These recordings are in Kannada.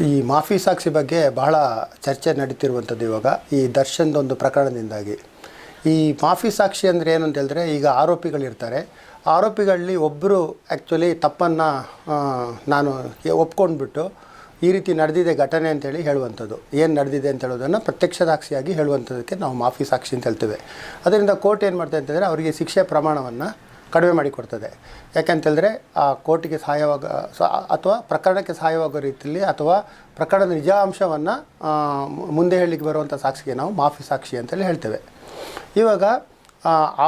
ಈ ಮಾಫಿ ಸಾಕ್ಷಿ ಬಗ್ಗೆ ಬಹಳ ಚರ್ಚೆ ನಡೀತಿರುವಂಥದ್ದು ಇವಾಗ ಈ ದರ್ಶನ್ದೊಂದು ಪ್ರಕರಣದಿಂದಾಗಿ. ಈ ಮಾಫಿ ಸಾಕ್ಷಿ ಅಂದರೆ ಏನು ಅಂತ ಹೇಳಿದ್ರೆ, ಈಗ ಆರೋಪಿಗಳಿರ್ತಾರೆ, ಆರೋಪಿಗಳಲ್ಲಿ ಒಬ್ಬರು ಆ್ಯಕ್ಚುಲಿ ತಪ್ಪನ್ನು ನಾನು ಒಪ್ಕೊಂಡ್ಬಿಟ್ಟು ಈ ರೀತಿ ನಡೆದಿದೆ ಘಟನೆ ಅಂತೇಳಿ ಹೇಳುವಂಥದ್ದು, ಏನು ನಡೆದಿದೆ ಅಂತ ಹೇಳೋದನ್ನು ಪ್ರತ್ಯಕ್ಷ ಸಾಕ್ಷಿಯಾಗಿ ಹೇಳುವಂಥದ್ದಕ್ಕೆ ನಾವು ಮಾಫಿ ಸಾಕ್ಷಿ ಅಂತ ಹೇಳ್ತೇವೆ. ಅದರಿಂದ ಕೋರ್ಟ್ ಏನು ಮಾಡ್ತದೆ ಅಂತಂದರೆ ಅವರಿಗೆ ಶಿಕ್ಷೆ ಪ್ರಮಾಣವನ್ನು ಕಡಿಮೆ ಮಾಡಿಕೊಡ್ತದೆ. ಯಾಕೆಂತೇಳಿದ್ರೆ ಆ ಕೋರ್ಟಿಗೆ ಸಹಾಯವಾಗ ಅಥವಾ ಪ್ರಕರಣಕ್ಕೆ ಸಹಾಯವಾಗೋ ರೀತಿಯಲ್ಲಿ ಅಥವಾ ಪ್ರಕರಣದ ನಿಜಾಂಶವನ್ನು ಮುಂದೆ ಹೇಳಲಿಕ್ಕೆ ಬರುವಂಥ ಸಾಕ್ಷಿಗೆ ನಾವು ಮಾಫಿ ಸಾಕ್ಷಿ ಅಂತೇಳಿ ಹೇಳ್ತೇವೆ. ಇವಾಗ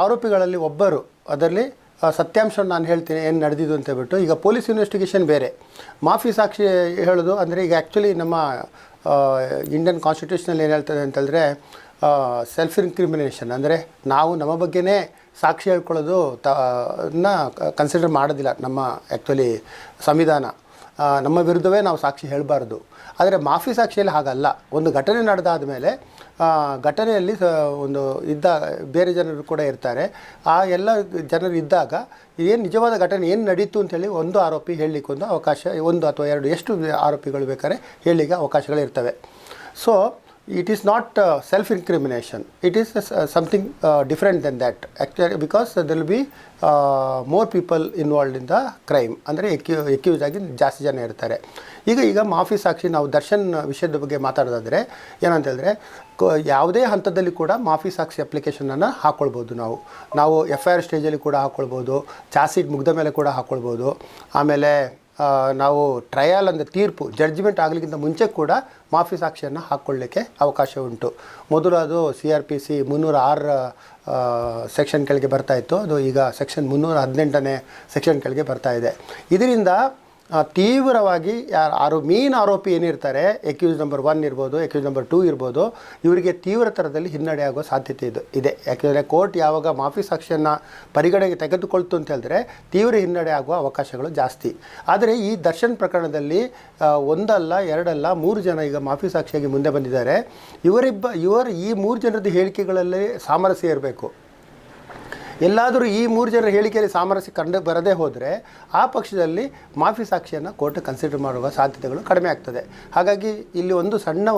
ಆರೋಪಿಗಳಲ್ಲಿ ಒಬ್ಬರು ಅದರಲ್ಲಿ ಸತ್ಯಾಂಶವನ್ನು ನಾನು ಹೇಳ್ತೀನಿ ಏನು ನಡೆದಿದ್ದು ಅಂತ ಹೇಳ್ಬಿಟ್ಟು, ಈಗ ಪೊಲೀಸ್ ಇನ್ವೆಸ್ಟಿಗೇಷನ್ ಬೇರೆ, ಮಾಫಿ ಸಾಕ್ಷಿ ಹೇಳೋದು ಅಂದರೆ ಈಗ ಆ್ಯಕ್ಚುಲಿ ನಮ್ಮ ಇಂಡಿಯನ್ ಕಾನ್ಸ್ಟಿಟ್ಯೂಷನಲ್ಲಿ ಏನು ಹೇಳ್ತದೆ ಅಂತಂದರೆ ಸೆಲ್ಫ್ ಇನ್ಕ್ರಿಮಿನೇಷನ್, ಅಂದರೆ ನಾವು ನಮ್ಮ ಬಗ್ಗೆನೇ ಸಾಕ್ಷಿ ಹೇಳ್ಕೊಳ್ಳೋದು ಕನ್ಸಿಡರ್ ಮಾಡೋದಿಲ್ಲ ನಮ್ಮ ಆ್ಯಕ್ಚುಲಿ ಸಂವಿಧಾನ. ನಮ್ಮ ವಿರುದ್ಧವೇ ನಾವು ಸಾಕ್ಷಿ ಹೇಳಬಾರ್ದು. ಆದರೆ ಮಾಫಿ ಸಾಕ್ಷಿಯಲ್ಲಿ ಹಾಗಲ್ಲ. ಒಂದು ಘಟನೆ ನಡೆದಾದ ಮೇಲೆ ಘಟನೆಯಲ್ಲಿ ಒಂದು ಬೇರೆ ಜನರು ಕೂಡ ಇರ್ತಾರೆ. ಆ ಎಲ್ಲ ಜನರು ಇದ್ದಾಗ ಏನು ನಿಜವಾದ ಘಟನೆ ಏನು ನಡೀತು ಅಂಥೇಳಿ ಒಂದು ಆರೋಪಿ ಹೇಳಲಿಕ್ಕೆ ಒಂದು ಅವಕಾಶ, ಒಂದು ಅಥವಾ ಎರಡು ಎಷ್ಟು ಆರೋಪಿಗಳು ಬೇಕಾದ್ರೆ ಹೇಳಲಿಕ್ಕೆ ಅವಕಾಶಗಳಿರ್ತವೆ. So it is not self-incrimination, it is something different than that actually, because there will be more people involved in the crime, ಅಂದರೆ ಎಕ್ಯೂಸ್ ಆಗಿ ಜಾಸ್ತಿ ಜನ ಇರ್ತಾರೆ. ಈಗ ಮಾಫಿ ಸಾಕ್ಷಿ ನಾವು ದರ್ಶನ್ ವಿಷಯದ ಬಗ್ಗೆ ಮಾತಾಡೋದಾದರೆ ಏನಂತ ಹೇಳಿದ್ರೆ, ಯಾವುದೇ ಹಂತದಲ್ಲಿ ಕೂಡ ಮಾಫಿ ಸಾಕ್ಷಿ ಅಪ್ಲಿಕೇಶನನ್ನು ಹಾಕ್ಕೊಳ್ಬೋದು. ನಾವು FIR ಸ್ಟೇಜಲ್ಲಿ ಕೂಡ ಹಾಕ್ಕೊಳ್ಬೋದು, ಚಾರ್ಜ್ ಶೀಟ್ ಮುಗ್ದ ಮೇಲೆ ಕೂಡ ಹಾಕ್ಕೊಳ್ಬೋದು. ಆಮೇಲೆ ನಾವು ಟ್ರಯಲ್ ಅಂದರೆ ತೀರ್ಪು ಜಡ್ಜ್ಮೆಂಟ್ ಆಗಲಿಕ್ಕಿಂತ ಮುಂಚೆ ಕೂಡ ಮಾಫಿ ಸಾಕ್ಷಿಯನ್ನು ಹಾಕ್ಕೊಳ್ಳಿಕ್ಕೆ ಅವಕಾಶ ಉಂಟು. ಮೊದಲು ಅದು CRPC 306 ಸೆಕ್ಷನ್ ಕೆಳಗೆ ಬರ್ತಾಯಿತ್ತು, ಅದು ಈಗ ಸೆಕ್ಷನ್ 318ನೇ ಸೆಕ್ಷನ್ ಕೆಳಗೆ ಬರ್ತಾಯಿದೆ. ಇದರಿಂದ ತೀವ್ರವಾಗಿ ಮೇನ್ ಆರೋಪಿ ಏನಿರ್ತಾರೆ, ಎಕ್ಯೂಸ್ ನಂಬರ್ 1 ಇರ್ಬೋದು, ಎಕ್ಯೂಸ್ ನಂಬರ್ 2 ಇರ್ಬೋದು, ಇವರಿಗೆ ತೀವ್ರ ಥರದಲ್ಲಿ ಹಿನ್ನಡೆ ಆಗೋ ಸಾಧ್ಯತೆ ಇದೆ. ಯಾಕೆಂದರೆ ಕೋರ್ಟ್ ಯಾವಾಗ ಮಾಫಿ ಸಾಕ್ಷಿಯನ್ನು ಪರಿಗಣನೆಗೆ ತೆಗೆದುಕೊಳ್ತು ಅಂತ ಹೇಳಿದ್ರೆ ತೀವ್ರ ಹಿನ್ನಡೆ ಆಗುವ ಅವಕಾಶಗಳು ಜಾಸ್ತಿ. ಆದರೆ ಈ ದರ್ಶನ್ ಪ್ರಕರಣದಲ್ಲಿ ಒಂದಲ್ಲ ಎರಡಲ್ಲ 3 ಜನ ಈಗ ಮಾಫಿ ಸಾಕ್ಷಿಯಾಗಿ ಮುಂದೆ ಬಂದಿದ್ದಾರೆ. ಇವರು ಈ 3 ಜನರದ್ದು ಹೇಳಿಕೆಗಳಲ್ಲಿ ಸಾಮರಸ್ಯ ಇರಬೇಕು. ಎಲ್ಲಾದರೂ ಈ 3 ಜನರ ಹೇಳಿಕೆಯಲ್ಲಿ ಸಾಮರಸ್ಯ ಕಂಡು ಬರದೇ ಹೋದರೆ ಆ ಪಕ್ಷದಲ್ಲಿ ಮಾಫಿ ಸಾಕ್ಷಿಯನ್ನು ಕೋರ್ಟ್ ಕನ್ಸಿಡರ್ ಮಾಡುವ ಸಾಧ್ಯತೆಗಳು ಕಡಿಮೆ ಆಗ್ತದೆ. ಹಾಗಾಗಿ ಇಲ್ಲಿ ಒಂದು ಸಣ್ಣ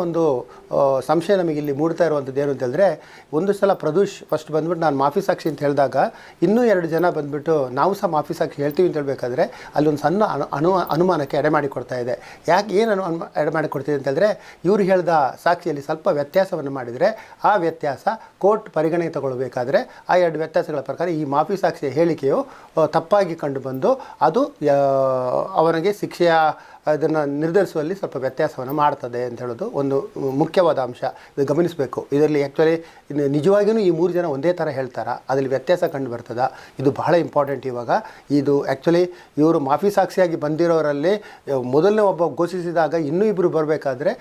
ಸಂಶಯ ನಮಗೆ ಇಲ್ಲಿ ಮೂಡ್ತಾ ಇರುವಂಥದ್ದು ಏನು ಅಂತ ಹೇಳಿದ್ರೆ, ಒಂದು ಸಲ ಪ್ರದೂಷ್ ಫಸ್ಟ್ ಬಂದ್ಬಿಟ್ಟು ನಾನು ಮಾಫಿ ಸಾಕ್ಷಿ ಅಂತ ಹೇಳಿದಾಗ ಇನ್ನೂ 2 ಜನ ಬಂದುಬಿಟ್ಟು ನಾವು ಸಹ ಮಾಫಿ ಸಾಕ್ಷಿ ಹೇಳ್ತೀವಿ ಅಂತ ಹೇಳಬೇಕಾದ್ರೆ ಅಲ್ಲೊಂದು ಸಣ್ಣ ಅನುಮಾನಕ್ಕೆ ಎಡೆ ಮಾಡಿಕೊಡ್ತಾ ಇದೆ. ಏನು ಎಡೆ ಮಾಡಿಕೊಡ್ತಿದೆ ಅಂತ ಹೇಳಿದ್ರೆ, ಇವರು ಹೇಳಿದ ಸಾಕ್ಷಿಯಲ್ಲಿ ಸ್ವಲ್ಪ ವ್ಯತ್ಯಾಸವನ್ನು ಮಾಡಿದರೆ ಆ ವ್ಯತ್ಯಾಸ ಕೋರ್ಟ್ ಪರಿಗಣನೆಗೆ ತಗೊಳ್ಬೇಕಾದ್ರೆ ಆ 2 ವ್ಯತ್ಯಾಸಗಳ ಪ್ರಕಾರ ಈ ಮಾಫಿ ಸಾಕ್ಷಿಯ ಹೇಳಿಕೆಯು ತಪ್ಪಾಗಿ ಕಂಡುಬಂದು ಅದು ಅವನಿಗೆ ಶಿಕ್ಷೆಯ ಅದನ್ನು ನಿರ್ಧರಿಸುವಲ್ಲಿ ಸ್ವಲ್ಪ ವ್ಯತ್ಯಾಸವನ್ನು ಮಾಡ್ತದೆ ಅಂತ ಹೇಳೋದು ಒಂದು ಮುಖ್ಯವಾದ ಅಂಶ. ಇದು ಗಮನಿಸಬೇಕು. ಇದರಲ್ಲಿ ಆ್ಯಕ್ಚುಲಿ ನಿಜವಾಗಿಯೂ ಈ 3 ಜನ ಒಂದೇ ಥರ ಹೇಳ್ತಾರಾ, ಅದರಲ್ಲಿ ವ್ಯತ್ಯಾಸ ಕಂಡು ಬರ್ತದ, ಇದು ಬಹಳ ಇಂಪಾರ್ಟೆಂಟ್. ಇವಾಗ ಇದು ಆ್ಯಕ್ಚುಲಿ ಇವರು ಮಾಫಿ ಸಾಕ್ಷಿಯಾಗಿ ಬಂದಿರೋರಲ್ಲಿ ಮೊದಲನೇ ಒಬ್ಬ ಘೋಷಿಸಿದಾಗ ಇನ್ನೂ ಇಬ್ಬರು ಬರಬೇಕಾದ್ರೆ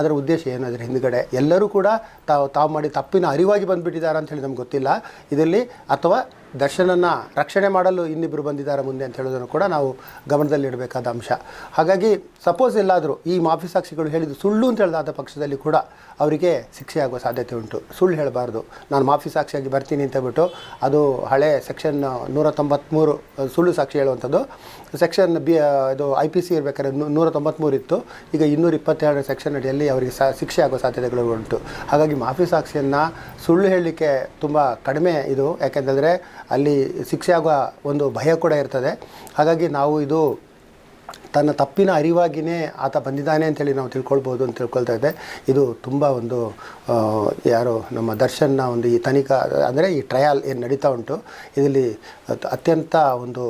ಅದರ ಉದ್ದೇಶ ಏನು, ಅದರ ಹಿಂದುಗಡೆ ಎಲ್ಲರೂ ಕೂಡ ತಾವು ಮಾಡಿ ತಪ್ಪಿನ ಅರಿವಾಗಿ ಬಂದುಬಿಟ್ಟಿದ್ದಾರೆ ಅಂತ ಹೇಳಿ ನಮ್ಗೆ ಗೊತ್ತಿಲ್ಲ ಇದರಲ್ಲಿ, ಅಥವಾ ದರ್ಶನನ್ನು ರಕ್ಷಣೆ ಮಾಡಲು ಇನ್ನಿಬ್ಬರು ಬಂದಿದ್ದಾರೆ ಮುಂದೆ ಅಂತ ಹೇಳೋದನ್ನು ಕೂಡ ನಾವು ಗಮನದಲ್ಲಿಡಬೇಕಾದ ಅಂಶ. ಹಾಗಾಗಿ ಸಪೋಸ್ ಎಲ್ಲಾದರೂ ಈ ಮಾಫಿ ಸಾಕ್ಷಿಗಳು ಹೇಳಿದ್ದು ಸುಳ್ಳು ಅಂತ ಹೇಳಿದಾದ ಪಕ್ಷದಲ್ಲಿ ಕೂಡ ಅವರಿಗೆ ಶಿಕ್ಷೆ ಆಗುವ ಸಾಧ್ಯತೆ ಉಂಟು. ಸುಳ್ಳು ಹೇಳಬಾರ್ದು, ನಾನು ಮಾಫಿ ಸಾಕ್ಷಿಯಾಗಿ ಬರ್ತೀನಿ ಅಂತ ಹೇಳ್ಬಿಟ್ಟು ಅದು ಹಳೆ ಸೆಕ್ಷನ್ 193 ಸುಳ್ಳು ಸಾಕ್ಷಿ ಹೇಳುವಂಥದ್ದು ಸೆಕ್ಷನ್ ಇದು IPC ಇರಬೇಕಾದ್ರೆ 193 ಇತ್ತು. ಈಗ 222 ಸೆಕ್ಷನ್ ಅಡಿಯಲ್ಲಿ ಅವರಿಗೆ ಶಿಕ್ಷೆ ಆಗುವ ಸಾಧ್ಯತೆಗಳು ಉಂಟು. ಹಾಗಾಗಿ ಮಾಫಿ ಸಾಕ್ಷಿಯನ್ನು ಸುಳ್ಳು ಹೇಳಲಿಕ್ಕೆ ತುಂಬ ಕಡಿಮೆ ಇದು, ಯಾಕೆಂತಂದರೆ ಅಲ್ಲಿ ಶಿಕ್ಷೆ ಆಗುವ ಒಂದು ಭಯ ಕೂಡ ಇರ್ತದೆ. ಹಾಗಾಗಿ ನಾವು ಇದು ತನ್ನ ತಪ್ಪಿನ ಅರಿವಾಗಿಯೇ ಆತ ಬಂದಿದ್ದಾನೆ ಅಂಥೇಳಿ ನಾವು ತಿಳ್ಕೊಳ್ಬೋದು ಅಂತ ತಿಳ್ಕೊಳ್ತಾ ಇದ್ದೆ. ಇದು ತುಂಬ ಒಂದು ಯಾರು ನಮ್ಮ ದರ್ಶನ್ನ ಒಂದು ಈ ತನಿಖಾ ಅಂದರೆ ಈ ಟ್ರಯಲ್ ಏನು ನಡೀತಾ ಉಂಟು ಇದರಲ್ಲಿ ಅತ್ಯಂತ ಒಂದು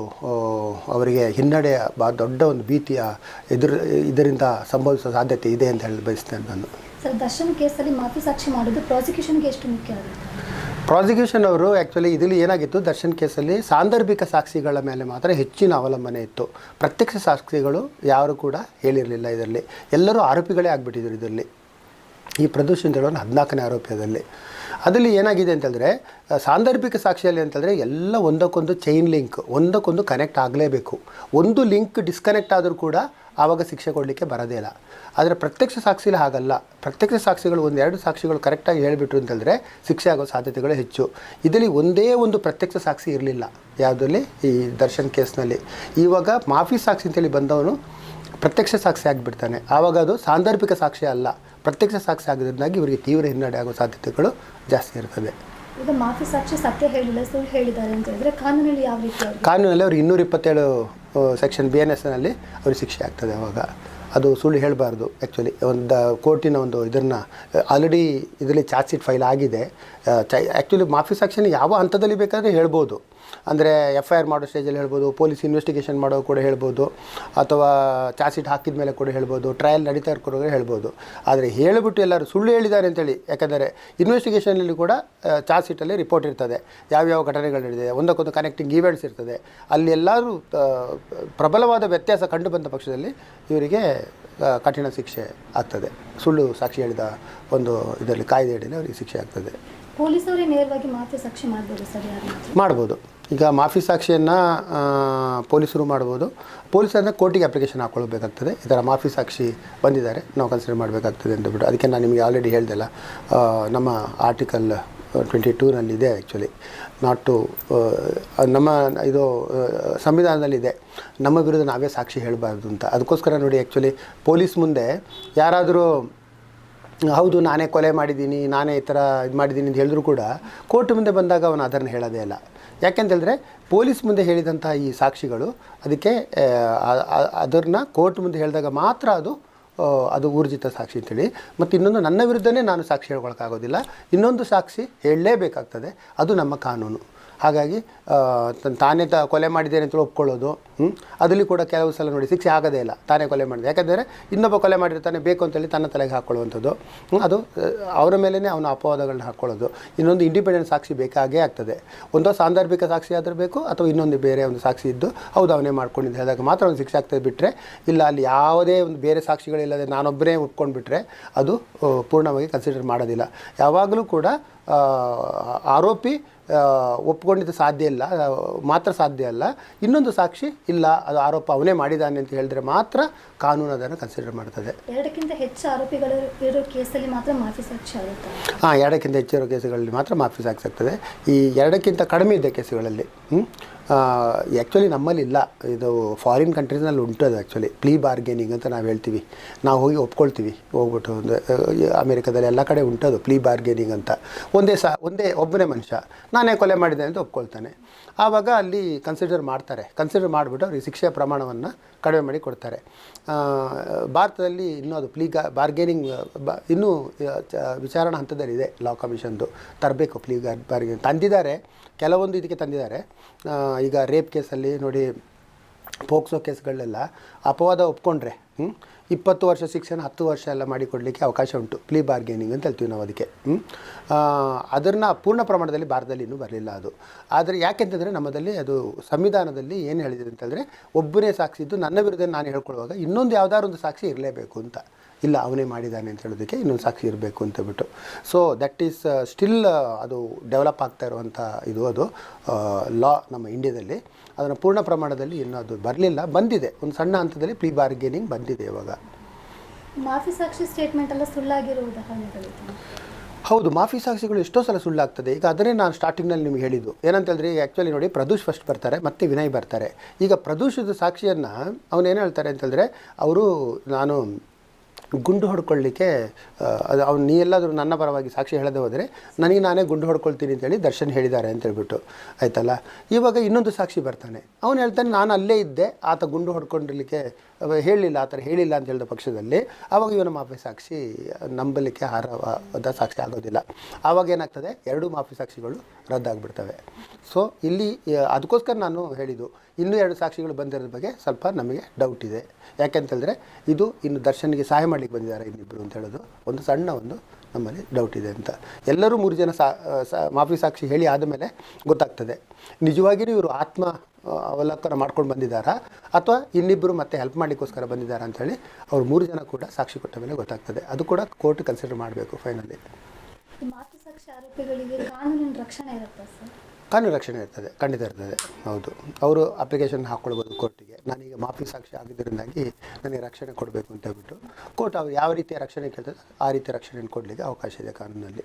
ಅವರಿಗೆ ಹಿನ್ನಡೆಯ ದೊಡ್ಡ ಒಂದು ಭೀತಿಯ ಇದರಿಂದ ಸಂಭವಿಸುವ ಸಾಧ್ಯತೆ ಇದೆ ಅಂತ ಹೇಳಿ ಬಯಸ್ತೇನೆ ನಾನು. ಸರ್, ದರ್ಶನ್ ಕೇಸಲ್ಲಿ ಮಾಫಿ ಸಾಕ್ಷಿ ಮಾಡೋದು ಪ್ರಾಸಿಕ್ಯೂಷನ್ಗೆ ಎಷ್ಟು ಮುಖ್ಯ ಆಗುತ್ತೆ? ಪ್ರಾಸಿಕ್ಯೂಷನ್ ಅವರು ಆ್ಯಕ್ಚುಲಿ ಇದರಲ್ಲಿ ಏನಾಗಿತ್ತು, ದರ್ಶನ್ ಕೇಸಲ್ಲಿ ಸಾಂದರ್ಭಿಕ ಸಾಕ್ಷಿಗಳ ಮೇಲೆ ಮಾತ್ರ ಹೆಚ್ಚಿನ ಅವಲಂಬನೆ ಇತ್ತು. ಪ್ರತ್ಯಕ್ಷ ಸಾಕ್ಷಿಗಳು ಯಾರು ಕೂಡ ಹೇಳಿರಲಿಲ್ಲ. ಇದರಲ್ಲಿ ಎಲ್ಲರೂ ಆರೋಪಿಗಳೇ ಆಗಿಬಿಟ್ಟಿದ್ರು. ಇದರಲ್ಲಿ ಈ ಪ್ರದೂಷ್ ಅಂತ ಹೇಳೋನು 14ನೇ ಆರೋಪಿ. ಅದರಲ್ಲಿ ಏನಾಗಿದೆ ಅಂತಂದರೆ ಸಾಂದರ್ಭಿಕ ಸಾಕ್ಷಿಯಲ್ಲಿ ಅಂತಂದರೆ ಎಲ್ಲ ಒಂದಕ್ಕೊಂದು ಚೈನ್ ಲಿಂಕ್, ಒಂದಕ್ಕೊಂದು ಕನೆಕ್ಟ್ ಆಗಲೇಬೇಕು. ಒಂದು ಲಿಂಕ್ ಡಿಸ್ಕನೆಕ್ಟ್ ಆದರೂ ಕೂಡ ಆವಾಗ ಶಿಕ್ಷೆ ಕೊಡಲಿಕ್ಕೆ ಬರೋದೇ ಇಲ್ಲ. ಆದರೆ ಪ್ರತ್ಯಕ್ಷ ಸಾಕ್ಷಿಲಿ ಹಾಗಲ್ಲ. ಪ್ರತ್ಯಕ್ಷ ಸಾಕ್ಷಿಗಳು 1-2 ಸಾಕ್ಷಿಗಳು ಕರೆಕ್ಟಾಗಿ ಹೇಳಿಬಿಟ್ರು ಅಂತಂದರೆ ಶಿಕ್ಷೆ ಆಗೋ ಸಾಧ್ಯತೆಗಳು ಹೆಚ್ಚು. ಇದರಲ್ಲಿ ಒಂದೇ ಒಂದು ಪ್ರತ್ಯಕ್ಷ ಸಾಕ್ಷಿ ಇರಲಿಲ್ಲ ಯಾವುದರಲ್ಲಿ, ಈ ದರ್ಶನ್ ಕೇಸ್ನಲ್ಲಿ. ಇವಾಗ ಮಾಫಿ ಸಾಕ್ಷಿ ಅಂತೇಳಿ ಬಂದವನು ಪ್ರತ್ಯಕ್ಷ ಸಾಕ್ಷಿ ಆಗಿಬಿಡ್ತಾನೆ. ಆವಾಗ ಅದು ಸಾಂದರ್ಭಿಕ ಸಾಕ್ಷ್ಯ ಅಲ್ಲ, ಪ್ರತ್ಯಕ್ಷ ಸಾಕ್ಷಿ ಆಗಿದ್ದರಿಂದಾಗಿ ಇವರಿಗೆ ತೀವ್ರ ಹಿನ್ನಡೆ ಆಗೋ ಸಾಧ್ಯತೆಗಳು ಜಾಸ್ತಿ ಇರ್ತದೆ. ಈಗ ಮಾಫಿ ಸಾಕ್ಷಿ ಸತ್ಯ ಹೇಳಿಲ್ಲ, ಸುಳ್ಳು ಹೇಳಿದ್ದಾರೆ ಅಂತ ಹೇಳಿದ್ರೆ ಕಾನೂನಲ್ಲಿ ಯಾವ ರೀತಿ ಕಾನೂನಲ್ಲಿ ಅವ್ರಿಗೆ 227 ಸೆಕ್ಷನ್ BNSನಲ್ಲಿ ಅವ್ರಿಗೆ ಶಿಕ್ಷೆ ಆಗ್ತದೆ. ಅವಾಗ ಅದು ಸುಳ್ಳು ಹೇಳಬಾರ್ದು. ಆ್ಯಕ್ಚುಲಿ ಒಂದು ಕೋರ್ಟಿನ ಒಂದು ಇದನ್ನು ಆಲ್ರೆಡಿ ಇದರಲ್ಲಿ ಚಾರ್ಜ್ ಶೀಟ್ ಫೈಲ್ ಆಗಿದೆ. ಆ್ಯಕ್ಚುಲಿ ಮಾಫಿ ಸಾಕ್ಷಿನ ಯಾವ ಹಂತದಲ್ಲಿ ಬೇಕಾದರೆ ಹೇಳ್ಬೋದು. ಅಂದರೆ FIR ಮಾಡೋ ಸ್ಟೇಜಲ್ಲಿ ಹೇಳ್ಬೋದು, ಪೊಲೀಸ್ ಇನ್ವೆಸ್ಟಿಗೇಷನ್ ಮಾಡೋ ಕೂಡ ಹೇಳ್ಬೋದು, ಅಥವಾ ಚಾರ್ಜ್ ಶೀಟ್ ಹಾಕಿದ ಮೇಲೆ ಕೂಡ ಹೇಳ್ಬೋದು, ಟ್ರಯಲ್ ನಡೀತಾ ಇರ್ಕೋದ್ರೆ ಹೇಳ್ಬೋದು. ಆದರೆ ಹೇಳಿಬಿಟ್ಟು ಎಲ್ಲರೂ ಸುಳ್ಳು ಹೇಳಿದ್ದಾರೆ ಅಂತೇಳಿ, ಯಾಕಂದರೆ ಇನ್ವೆಸ್ಟಿಗೇಷನಲ್ಲಿ ಕೂಡ ಚಾರ್ಜ್ ಶೀಟಲ್ಲಿ ರಿಪೋರ್ಟ್ ಇರ್ತದೆ, ಯಾವ್ಯಾವ ಘಟನೆಗಳು ನಡೆದಿದೆ, ಒಂದಕ್ಕೊಂದು ಕನೆಕ್ಟಿಂಗ್ ಈವೆಂಟ್ಸ್ ಇರ್ತದೆ. ಅಲ್ಲಿ ಎಲ್ಲರೂ ಪ್ರಬಲವಾದ ವ್ಯತ್ಯಾಸ ಕಂಡು ಬಂದ ಪಕ್ಷದಲ್ಲಿ ಇವರಿಗೆ ಕಠಿಣ ಶಿಕ್ಷೆ ಆಗ್ತದೆ. ಸುಳ್ಳು ಸಾಕ್ಷಿ ಹೇಳಿದ ಒಂದು ಇದರಲ್ಲಿ ಕಾಯ್ದೆ ಅಡಿಯಲ್ಲಿ ಅವರಿಗೆ ಶಿಕ್ಷೆ ಆಗ್ತದೆ. ಪೊಲೀಸವರೇ ನೇರವಾಗಿ ಮಾಫಿ ಸಾಕ್ಷಿ ಮಾಡ್ಬೋದು ಸರ್? ಮಾಡ್ಬೋದು. ಈಗ ಮಾಫಿ ಸಾಕ್ಷಿಯನ್ನು ಪೊಲೀಸರು ಮಾಡ್ಬೋದು. ಪೊಲೀಸರನ್ನ ಕೋರ್ಟಿಗೆ ಅಪ್ಲಿಕೇಶನ್ ಹಾಕ್ಕೊಳ್ಬೇಕಾಗ್ತದೆ, ಈ ಥರ ಮಾಫಿ ಸಾಕ್ಷಿ ಬಂದಿದ್ದಾರೆ, ನಾವು ಕನ್ಸಿಡರ್ ಮಾಡಬೇಕಾಗ್ತದೆ ಅಂತ ಬಿಟ್ಟು. ಅದಕ್ಕೆ ನಾನು ನಿಮಗೆ ಆಲ್ರೆಡಿ ಹೇಳ್ದೆಲ್ಲ, ನಮ್ಮ ಆರ್ಟಿಕಲ್ 22ನಲ್ಲಿದೆ ಆ್ಯಕ್ಚುಲಿ, ನಾಟ್ ಟು ನಮ್ಮ ಇದು ಸಂವಿಧಾನದಲ್ಲಿದೆ, ನಮ್ಮ ವಿರುದ್ಧ ನಾವೇ ಸಾಕ್ಷಿ ಹೇಳಬಾರ್ದು ಅಂತ. ಅದಕ್ಕೋಸ್ಕರ ನೋಡಿ, ಆ್ಯಕ್ಚುಲಿ ಪೊಲೀಸ್ ಮುಂದೆ ಯಾರಾದರೂ ಹೌದು ನಾನೇ ಕೊಲೆ ಮಾಡಿದ್ದೀನಿ, ನಾನೇ ಈ ಥರ ಇದು ಮಾಡಿದ್ದೀನಿ ಅಂತ ಹೇಳಿದ್ರು ಕೂಡ ಕೋರ್ಟ್ ಮುಂದೆ ಬಂದಾಗ ಅವನು ಅದನ್ನು ಹೇಳೋದೇ ಇಲ್ಲ. ಯಾಕೆಂತೇಳಿದ್ರೆ ಪೊಲೀಸ್ ಮುಂದೆ ಹೇಳಿದಂಥ ಈ ಸಾಕ್ಷಿಗಳು ಅದಕ್ಕೆ ಅದನ್ನು ಕೋರ್ಟ್ ಮುಂದೆ ಹೇಳಿದಾಗ ಮಾತ್ರ ಅದು ಊರ್ಜಿತ ಸಾಕ್ಷಿ ಅಂತೇಳಿ. ಮತ್ತು ಇನ್ನೊಂದು, ನನ್ನ ವಿರುದ್ಧನೇ ನಾನು ಸಾಕ್ಷಿ ಹೇಳ್ಕೊಳಕ್ಕಾಗೋದಿಲ್ಲ, ಇನ್ನೊಂದು ಸಾಕ್ಷಿ ಹೇಳಲೇಬೇಕಾಗ್ತದೆ, ಅದು ನಮ್ಮ ಕಾನೂನು. ಹಾಗಾಗಿ ತಾನೇ ಕೊಲೆ ಮಾಡಿದ್ದೇನೆ ಅಂತ ಒಪ್ಕೊಳ್ಳೋದು, ಅದರಲ್ಲಿ ಕೂಡ ಕೆಲವು ಸಲ ನೋಡಿ ಶಿಕ್ಷೆ ಆಗೋದೇ ಇಲ್ಲ, ತಾನೇ ಕೊಲೆ ಮಾಡಿದೆ. ಯಾಕಂದರೆ ಇನ್ನೊಬ್ಬ ಕೊಲೆ ಮಾಡಿರ್ತಾನೆ ಬೇಕು ಅಂತೇಳಿ ತನ್ನ ತಲೆಗೆ ಹಾಕ್ಕೊಳ್ಳುವಂಥದ್ದು, ಅದು ಅವರ ಮೇಲೇ ಅವನ ಅಪವಾದಗಳನ್ನ ಹಾಕ್ಕೊಳ್ಳೋದು. ಇನ್ನೊಂದು ಇಂಡಿಪೆಂಡೆಂಟ್ ಸಾಕ್ಷಿ ಬೇಕಾಗೇ ಆಗ್ತದೆ. ಒಂದೋ ಸಾಂದರ್ಭಿಕ ಸಾಕ್ಷಿ ಆದರೂ ಬೇಕು, ಅಥವಾ ಇನ್ನೊಂದು ಬೇರೆ ಒಂದು ಸಾಕ್ಷಿ ಇದ್ದು ಹೌದು ಅವನೇ ಮಾಡ್ಕೊಂಡಿದ್ದು ಹೇಳಿದಾಗ ಮಾತ್ರ ಒಂದು ಶಿಕ್ಷೆ ಆಗ್ತದೆ. ಬಿಟ್ಟರೆ ಇಲ್ಲ, ಅಲ್ಲಿ ಯಾವುದೇ ಒಂದು ಬೇರೆ ಸಾಕ್ಷಿಗಳಿಲ್ಲದೆ ನಾನೊಬ್ಬರೇ ಒಪ್ಕೊಂಡು ಬಿಟ್ಟರೆ ಅದು ಪೂರ್ಣವಾಗಿ ಕನ್ಸಿಡರ್ ಮಾಡೋದಿಲ್ಲ. ಯಾವಾಗಲೂ ಕೂಡ ಆರೋಪಿ ಒಪ್ಕೊಂಡಿದ್ದು ಮಾತ್ರ ಸಾಧ್ಯ ಅಲ್ಲ, ಇನ್ನೊಂದು ಸಾಕ್ಷಿ ಇಲ್ಲ ಅದು ಆರೋಪ ಅವನೇ ಮಾಡಿದ್ದಾನೆ ಅಂತ ಹೇಳಿದ್ರೆ ಮಾತ್ರ ಕಾನೂನು ಅದನ್ನು ಕನ್ಸಿಡರ್ ಮಾಡ್ತದೆ. 2ಕ್ಕಿಂತ ಹೆಚ್ಚು ಆರೋಪಿಗಳು ಇರೋ ಕೇಸಲ್ಲಿ ಮಾತ್ರ ಮಾಫಿ ಸಾಕ್ಷಿ ಆಗುತ್ತೆ. 2ಕ್ಕಿಂತ ಹೆಚ್ಚಿರೋ ಕೇಸುಗಳಲ್ಲಿ ಮಾತ್ರ ಮಾಫಿ ಸಾಕ್ಷಿ ಆಗ್ತದೆ. ಈ 2ಕ್ಕಿಂತ ಕಡಿಮೆ ಇದ್ದ ಕೇಸುಗಳಲ್ಲಿ ಆ್ಯಕ್ಚುಲಿ ನಮ್ಮಲ್ಲಿ ಇಲ್ಲ, ಇದು ಫಾರಿನ್ ಕಂಟ್ರೀಸ್ನಲ್ಲಿ ಉಂಟು. ಅದು ಆ್ಯಕ್ಚುಲಿ ಪ್ಲೀ ಬಾರ್ಗೇನಿಂಗ್ ಅಂತ ನಾವು ಹೇಳ್ತೀವಿ, ನಾವು ಹೋಗಿ ಒಪ್ಕೊಳ್ತೀವಿ, ಹೋಗ್ಬಿಟ್ಟು ಒಂದು ಅಮೇರಿಕಾದಲ್ಲಿ ಎಲ್ಲ ಕಡೆ ಉಂಟದು ಪ್ಲೀ ಬಾರ್ಗೇನಿಂಗ್ ಅಂತ. ಒಬ್ಬನೇ ಮನುಷ್ಯ ನಾನೇ ಕೊಲೆ ಮಾಡಿದೆ ಅಂತ ಒಪ್ಕೊಳ್ತಾನೆ, ಆವಾಗ ಅಲ್ಲಿ ಕನ್ಸಿಡರ್ ಮಾಡಿಬಿಟ್ಟು ಅವ್ರಿಗೆ ಶಿಕ್ಷೆಯ ಪ್ರಮಾಣವನ್ನು ಕಡಿಮೆ ಮಾಡಿ ಕೊಡ್ತಾರೆ. ಭಾರತದಲ್ಲಿ ಇನ್ನೂ ಅದು ಬಾರ್ಗೇನಿಂಗ್ ಇನ್ನೂ ವಿಚಾರಣಾ ಹಂತದಲ್ಲಿದೆ. ಲಾ ಕಮಿಷನ್ದು ತರಬೇಕು ಬಾರ್ಗೇನಿಂಗ್ ತಂದಿದ್ದಾರೆ, ಕೆಲವೊಂದು ಇದಕ್ಕೆ ತಂದಿದ್ದಾರೆ. ಈಗ ರೇಪ್ ಕೇಸಲ್ಲಿ ನೋಡಿ, ಪೋಕ್ಸೋ ಕೇಸ್ಗಳಲ್ಲೆಲ್ಲ ಅಪವಾದ ಒಪ್ಕೊಂಡ್ರೆ 20 ವರ್ಷ ಶಿಕ್ಷಣ 10 ವರ್ಷ ಎಲ್ಲ ಮಾಡಿಕೊಡಲಿಕ್ಕೆ ಅವಕಾಶ ಉಂಟು. ಪ್ಲೀ ಬಾರ್ಗೇನಿಂಗ್ ಅಂತ ಹೇಳ್ತೀವಿ ನಾವು ಅದಕ್ಕೆ. ಅದನ್ನು ಪೂರ್ಣ ಪ್ರಮಾಣದಲ್ಲಿ ಭಾರತದಲ್ಲಿ ಇನ್ನೂ ಬರಲಿಲ್ಲ ಅದು. ಆದರೆ ಯಾಕೆಂತಂದರೆ ನಮ್ಮದಲ್ಲಿ ಅದು ಸಂವಿಧಾನದಲ್ಲಿ ಏನು ಹೇಳಿದೆ ಅಂತಂದರೆ, ಒಬ್ಬನೇ ಸಾಕ್ಷಿದ್ದು ನನ್ನ ವಿರುದ್ಧ ನಾನು ಹೇಳ್ಕೊಳ್ಳುವಾಗ ಇನ್ನೊಂದು ಯಾವುದಾದ್ರು ಒಂದು ಸಾಕ್ಷಿ ಇರಲೇಬೇಕು ಅಂತ. ಇಲ್ಲ ಅವನೇ ಮಾಡಿದ್ದಾನೆ ಅಂತ ಹೇಳೋದಕ್ಕೆ ಇನ್ನೊಂದು ಸಾಕ್ಷಿ ಇರಬೇಕು ಅಂತ ಬಿಟ್ಟು. ಸೊ ದಟ್ ಈಸ್ ಸ್ಟಿಲ್ ಅದು ಡೆವಲಪ್ ಆಗ್ತಾ ಇರುವಂಥ ಅದು ಲಾ ನಮ್ಮ ಇಂಡಿಯಾದಲ್ಲಿ. ಅದನ್ನು ಪೂರ್ಣ ಪ್ರಮಾಣದಲ್ಲಿ ಇನ್ನೂ ಅದು ಬರಲಿಲ್ಲ, ಬಂದಿದೆ ಒಂದು ಸಣ್ಣ ಹಂತದಲ್ಲಿ ಪ್ಲೀ ಬಾರ್ಗೇನಿಂಗ್ ಬಂದಿದೆ ಇವಾಗ. ಮಾಫಿ ಸಾಕ್ಷಿ ಸ್ಟೇಟ್ಮೆಂಟ್ ಎಲ್ಲ ಸುಳ್ಳಾಗಿರೋ ಉದಾಹರಣೆಗಳಿವೆ. ಹೌದು, ಮಾಫಿ ಸಾಕ್ಷಿಗಳು ಎಷ್ಟೋ ಸಲ ಸುಳ್ಳಾಗ್ತದೆ. ಈಗ ಅದನ್ನೇ ನಾನು ಸ್ಟಾರ್ಟಿಂಗ್ನಲ್ಲಿ ನಿಮಗೆ ಹೇಳಿದ್ದು ಏನಂತ ಹೇಳಿದ್ರೆ, ಈಗ ಆ್ಯಕ್ಚುಲಿ ನೋಡಿ, ಪ್ರದೂಷ್ ಫಸ್ಟ್ ಬರ್ತಾರೆ, ಮತ್ತು ವಿನಯ್ ಬರ್ತಾರೆ. ಈಗ ಪ್ರದೂಷದ ಸಾಕ್ಷಿಯನ್ನು ಅವನೇನು ಹೇಳ್ತಾರೆ ಅಂತಂದರೆ, ನಾನು ಗುಂಡು ಹೊಡ್ಕೊಳ್ಳಿಕ್ಕೆ ಅವ್ನು ನೀ ಎಲ್ಲಾದರೂ ನನ್ನ ಪರವಾಗಿ ಸಾಕ್ಷಿ ಹೇಳದೆ ಹೋದರೆ ನನಗೆ ನಾನೇ ಗುಂಡು ಹೊಡ್ಕೊಳ್ತೀನಿ ಅಂತೇಳಿ ದರ್ಶನ್ ಹೇಳಿದ್ದಾರೆ ಅಂತ ಹೇಳ್ಬಿಟ್ಟು ಆಯ್ತಲ್ಲ. ಇವಾಗ ಇನ್ನೊಂದು ಸಾಕ್ಷಿ ಬರ್ತಾನೆ, ಅವನು ಹೇಳ್ತಾನೆ ನಾನು ಅಲ್ಲೇ ಇದ್ದೆ, ಆತ ಗುಂಡು ಹೊಡ್ಕೊಂಡಿರಲಿಕ್ಕೆ ಹೇಳಲಿಲ್ಲ, ಆ ಥರ ಹೇಳಿಲ್ಲ ಅಂತ ಹೇಳಿದ ಪಕ್ಷದಲ್ಲಿ ಆವಾಗ ಇವನ ಮಾಫಿ ಸಾಕ್ಷಿ ನಂಬಲಿಕ್ಕೆ ಅರ್ಹವಾದ ಸಾಕ್ಷಿ ಆಗೋದಿಲ್ಲ. ಆವಾಗ ಏನಾಗ್ತದೆ, 2 ಮಾಫಿ ಸಾಕ್ಷಿಗಳು ರದ್ದಾಗಿಬಿಡ್ತವೆ. ಸೊ ಇಲ್ಲಿ ಅದಕ್ಕೋಸ್ಕರ ನಾನು ಹೇಳಿದ್ದು, ಇನ್ನೂ 2 ಸಾಕ್ಷಿಗಳು ಬಂದಿರೋದ್ರ ಬಗ್ಗೆ ಸ್ವಲ್ಪ ನಮಗೆ ಡೌಟ್ ಇದೆ. ಯಾಕೆಂತೇಳಿದ್ರೆ ಇದು ಇನ್ನು ದರ್ಶನ್ಗೆ ಸಹಾಯ ಮಾಡಲಿಕ್ಕೆ ಬಂದಿದ್ದಾರೆ ಇನ್ನಿಬ್ಬರು ಅಂತ ಹೇಳೋದು ಒಂದು ಸಣ್ಣ ನಮ್ಮಲ್ಲಿ ಡೌಟ್ ಇದೆ ಅಂತ. ಎಲ್ಲರೂ 3 ಜನ ಮಾಫಿ ಸಾಕ್ಷಿ ಹೇಳಿ ಆದಮೇಲೆ ಗೊತ್ತಾಗ್ತದೆ ನಿಜವಾಗಿಯೂ ಇವರು ಆತ್ಮ ಅವಲೋಕನ ಮಾಡ್ಕೊಂಡು ಬಂದಿದ್ದಾರಾ ಅಥವಾ ಇನ್ನಿಬ್ಬರು ಮತ್ತೆ ಹೆಲ್ಪ್ ಮಾಡಲಿಕ್ಕೋಸ್ಕರ ಬಂದಿದ್ದಾರಾ ಅಂಥೇಳಿ ಅವ್ರು 3 ಜನ ಕೂಡ ಸಾಕ್ಷಿ ಕೊಟ್ಟ ಮೇಲೆ ಗೊತ್ತಾಗ್ತದೆ. ಅದು ಕೂಡ ಕೋರ್ಟ್ ಕನ್ಸಿಡರ್ ಮಾಡಬೇಕು ಫೈನಲಿ. ಮಾಫಿ ಸಾಕ್ಷಿ ಆರೋಪಿಗಳಿಗೆ ಕಾನೂನಿನ ರಕ್ಷಣೆ ಇರುತ್ತಾ ಸರ್? ಕಾನೂನು ರಕ್ಷಣೆ ಇರ್ತದೆ, ಖಂಡಿತ ಇರ್ತದೆ. ಹೌದು, ಅವರು ಅಪ್ಲಿಕೇಶನ್ ಹಾಕ್ಕೊಳ್ಬೋದು ಕೋರ್ಟಿಗೆ, ನಾನೀಗ ಮಾಫಿ ಸಾಕ್ಷಿ ಆಗಿದ್ದರಿಂದಾಗಿ ನನಗೆ ರಕ್ಷಣೆ ಕೊಡಬೇಕು ಅಂತ ಹೇಳ್ಬಿಟ್ಟು ಕೋರ್ಟ್ ಅವ್ರು ಯಾವ ರೀತಿಯ ರಕ್ಷಣೆ ಕೇಳ್ತದೆ ಆ ರೀತಿಯ ರಕ್ಷಣೆಯನ್ನು ಕೊಡಲಿಕ್ಕೆ ಅವಕಾಶ ಇದೆ ಕಾನೂನಲ್ಲಿ.